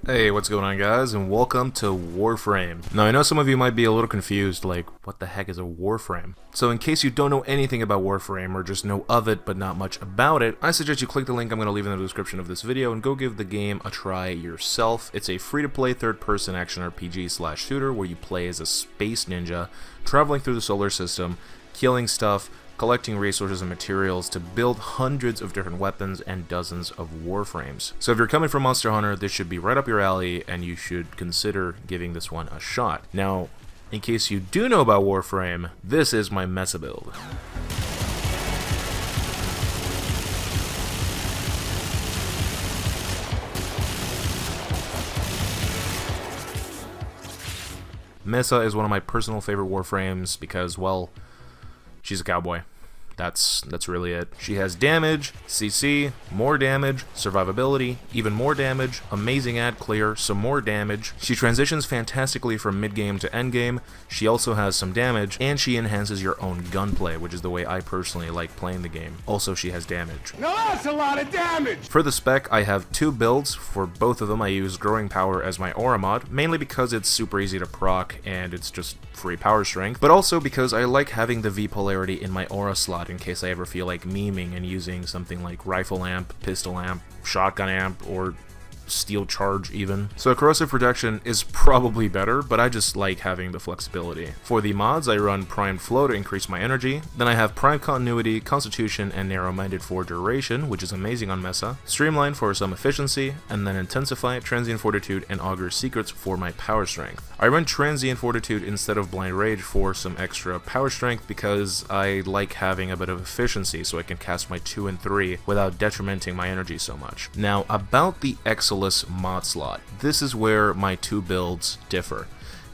Hey, what's going on, guys, and welcome to Warframe. Now, I know some of you might be a little confused, like, what the heck is a Warframe? So in case you don't know anything about Warframe, or just know of it but not much about it, I suggest you click the link I'm going to leave in the description of this video and go give the game a try yourself. It's a free-to-play third-person action RPG/shooter where you play as a space ninja, traveling through the solar system, killing stuff, collecting resources and materials to build hundreds of different weapons and dozens of warframes. So if you're coming from Monster Hunter, this should be right up your alley and you should consider giving this one a shot. Now, in case you do know about Warframe, this is my Mesa build. Mesa is one of my personal favorite warframes because, well, she's a cowboy. That's really it. She has damage, CC, more damage, survivability, even more damage, amazing ad clear, some more damage. She transitions fantastically from mid-game to endgame. She also has some damage, and she enhances your own gunplay, which is the way I personally like playing the game. Also, she has damage. Now that's a lot of damage! For the spec, I have two builds. For both of them, I use Growing Power as my aura mod, mainly because it's super easy to proc and it's just free power strength, but also because I like having the V polarity in my aura slot in case I ever feel like memeing and using something like rifle amp, pistol amp, shotgun amp, or steel charge even. So corrosive protection is probably better, but I just like having the flexibility. For the mods, I run primed flow to increase my energy, then I have prime continuity, constitution, and narrow-minded for duration, which is amazing on Mesa, streamline for some efficiency, and then intensify, transient fortitude, and augur secrets for my power strength. I run transient fortitude instead of blind rage for some extra power strength because I like having a bit of efficiency so I can cast my 2 and 3 without detrimenting my energy so much. Now, about the Excellus Mod Slot. This is where my two builds differ.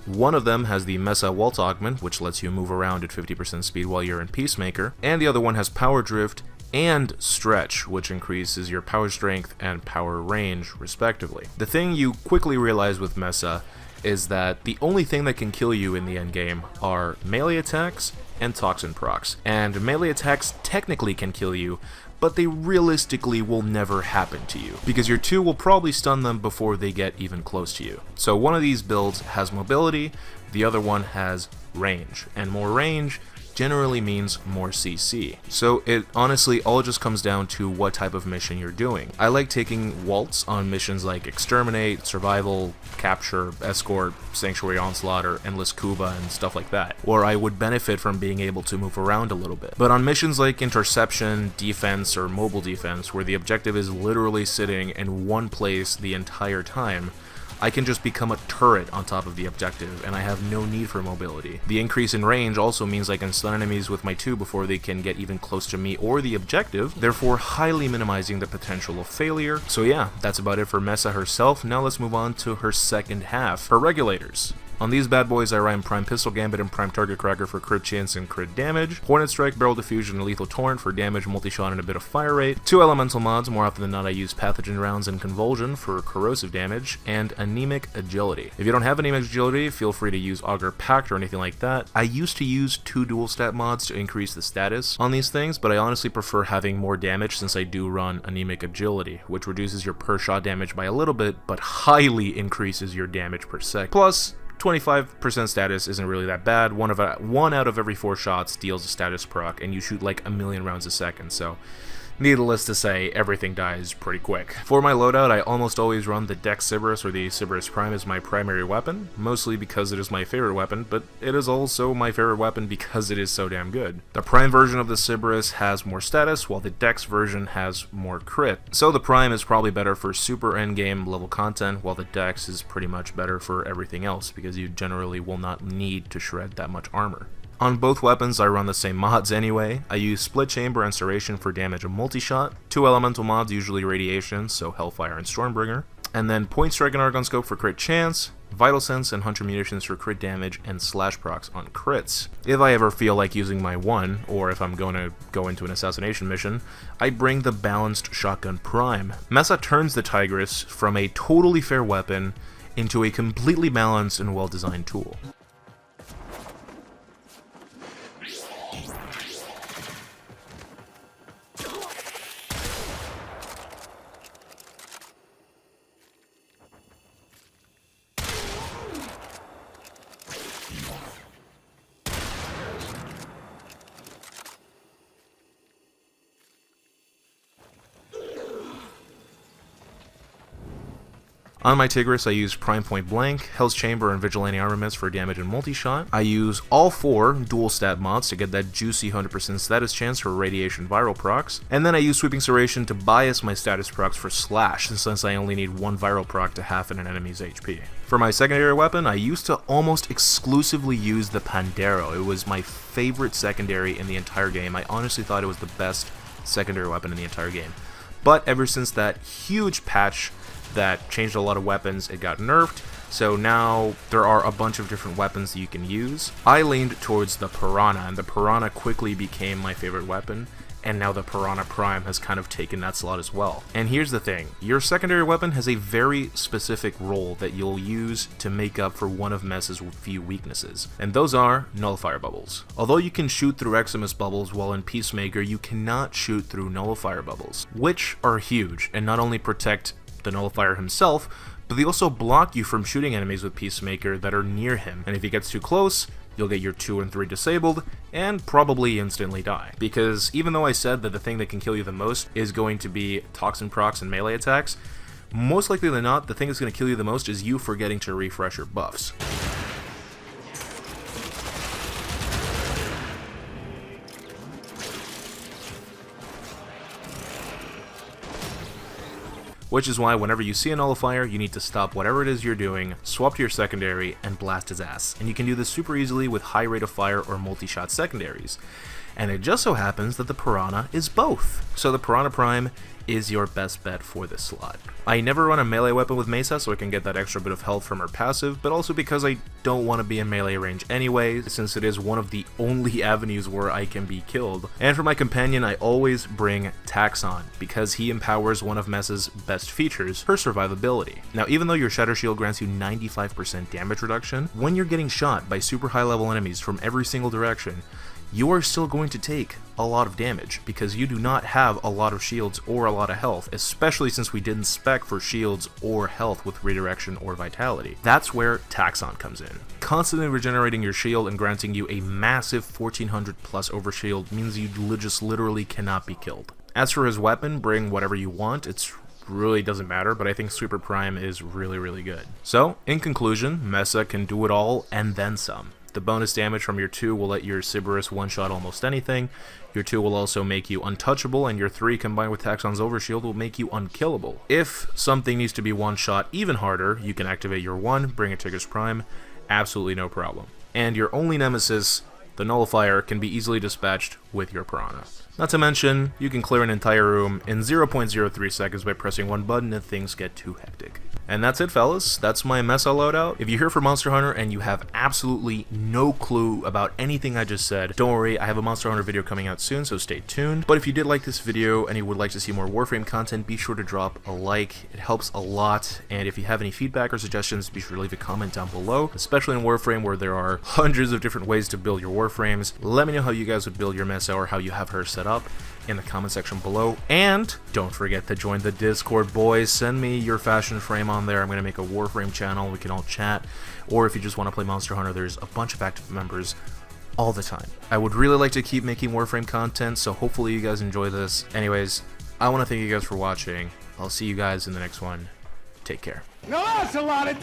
One of them has the Mesa Walt Augment, which lets you move around at 50% speed while you're in Peacemaker, and the other one has Power Drift and Stretch, which increases your power strength and power range, respectively. The thing you quickly realize with Mesa is that the only thing that can kill you in the endgame are melee attacks and toxin procs. And melee attacks technically can kill you, but they realistically will never happen to you, because your 2 will probably stun them before they get even close to you. So one of these builds has mobility, the other one has range, and more range generally means more CC. So it honestly all just comes down to what type of mission you're doing. I like taking Waltz on missions like Exterminate, Survival, Capture, Escort, Sanctuary Onslaught, or Endless Kuba and stuff like that, where I would benefit from being able to move around a little bit. But on missions like Interception, Defense, or Mobile Defense, where the objective is literally sitting in one place the entire time, I can just become a turret on top of the objective, and I have no need for mobility. The increase in range also means I can stun enemies with my 2 before they can get even close to me or the objective, therefore highly minimizing the potential of failure. So yeah, that's about it for Mesa herself. Now let's move on to her second half, her Regulators. On these bad boys, I run Prime Pistol Gambit and Prime Target Cracker for crit chance and crit damage, Hornet Strike, Barrel Diffusion, and Lethal Torrent for damage, multi-shot, and a bit of fire rate, 2 elemental mods. More often than not I use Pathogen Rounds and Convulsion for corrosive damage, and Anemic Agility. If you don't have Anemic Agility, feel free to use Augur Pact or anything like that. I used to use 2 dual stat mods to increase the status on these things, but I honestly prefer having more damage since I do run Anemic Agility, which reduces your per shot damage by a little bit, but highly increases your damage per sec. Plus, 25% status isn't really that bad. One out of every 4 shots deals a status proc, and you shoot like a million rounds a second, so needless to say, everything dies pretty quick. For my loadout, I almost always run the Dex Sybaris or the Sybaris Prime as my primary weapon, mostly because it is my favorite weapon, but it is also my favorite weapon because it is so damn good. The Prime version of the Sybaris has more status, while the Dex version has more crit. So the Prime is probably better for super endgame level content, while the Dex is pretty much better for everything else, because you generally will not need to shred that much armor. On both weapons, I run the same mods anyway. I use Split Chamber and Serration for damage and multi-shot, 2 elemental mods, usually Radiation, so Hellfire and Stormbringer, and then Point Strike and Argon Scope for crit chance, Vital Sense and Hunter Munitions for crit damage, and Slash procs on crits. If I ever feel like using my 1, or if I'm going to go into an assassination mission, I bring the Balanced Shotgun Prime. Mesa turns the Tigris from a totally fair weapon into a completely balanced and well-designed tool. On my Tigris, I use Prime Point Blank, Hell's Chamber, and Vigilante Armaments for damage and multi-shot. I use all 4 dual stat mods to get that juicy 100% status chance for radiation viral procs, and then I use Sweeping Serration to bias my status procs for slash, since I only need 1 viral proc to half an enemy's HP. For my secondary weapon, I used to almost exclusively use the Pandero. It was my favorite secondary in the entire game. I honestly thought it was the best secondary weapon in the entire game. But ever since that huge patch that changed a lot of weapons, it got nerfed, so now there are a bunch of different weapons that you can use. I leaned towards the Piranha, and the Piranha quickly became my favorite weapon, and now the Piranha Prime has kind of taken that slot as well. And here's the thing, your secondary weapon has a very specific role that you'll use to make up for one of Mesa's few weaknesses, and those are Nullifier Bubbles. Although you can shoot through Excellus Bubbles while in Peacemaker, you cannot shoot through Nullifier Bubbles, which are huge, and not only protect the Nullifier himself, but they also block you from shooting enemies with Peacemaker that are near him, and if he gets too close, you'll get your 2 and 3 disabled, and probably instantly die. Because even though I said that the thing that can kill you the most is going to be Toxin procs and melee attacks, most likely than not, the thing that's going to kill you the most is you forgetting to refresh your buffs. Which is why whenever you see a Nullifier, you need to stop whatever it is you're doing, swap to your secondary, and blast his ass. And you can do this super easily with high rate of fire or multi-shot secondaries. And it just so happens that the Piranha is both. So the Piranha Prime is your best bet for this slot. I never run a melee weapon with Mesa so I can get that extra bit of health from her passive, but also because I don't want to be in melee range anyway, since it is one of the only avenues where I can be killed. And for my companion, I always bring Taxon, because he empowers one of Mesa's best features, her survivability. Now, even though your Shatter Shield grants you 95% damage reduction, when you're getting shot by super high level enemies from every single direction, you are still going to take a lot of damage, because you do not have a lot of shields or a lot of health, especially since we didn't spec for shields or health with redirection or vitality. That's where Taxon comes in. Constantly regenerating your shield and granting you a massive 1400 plus overshield means you just literally cannot be killed. As for his weapon, bring whatever you want. It's really doesn't matter, but I think Super Prime is really good. So, in conclusion, Mesa can do it all and then some. The bonus damage from your 2 will let your Sybaris one-shot almost anything, your 2 will also make you untouchable, and your 3 combined with Taxon's Overshield will make you unkillable. If something needs to be one-shot even harder, you can activate your 1, bring a Tigris Prime, absolutely no problem. And your only nemesis, the Nullifier, can be easily dispatched with your Piranha. Not to mention, you can clear an entire room in 0.03 seconds by pressing 1 button if things get too hectic. And that's it, fellas. That's my Mesa loadout. If you're here for Monster Hunter and you have absolutely no clue about anything I just said, don't worry, I have a Monster Hunter video coming out soon, so stay tuned. But if you did like this video and you would like to see more Warframe content, be sure to drop a like. It helps a lot. And if you have any feedback or suggestions, be sure to leave a comment down below, especially in Warframe where there are hundreds of different ways to build your Warframes. Let me know how you guys would build your Mesa or how you have her set up in the comment section below. And don't forget to join the Discord, boys. Send me your fashion frame on there. I'm going to make a Warframe channel. We can all chat. Or if you just want to play Monster Hunter, there's a bunch of active members all the time. I would really like to keep making Warframe content, so hopefully you guys enjoy this. Anyways, I want to thank you guys for watching. I'll see you guys in the next one. Take care. Now that's a lot of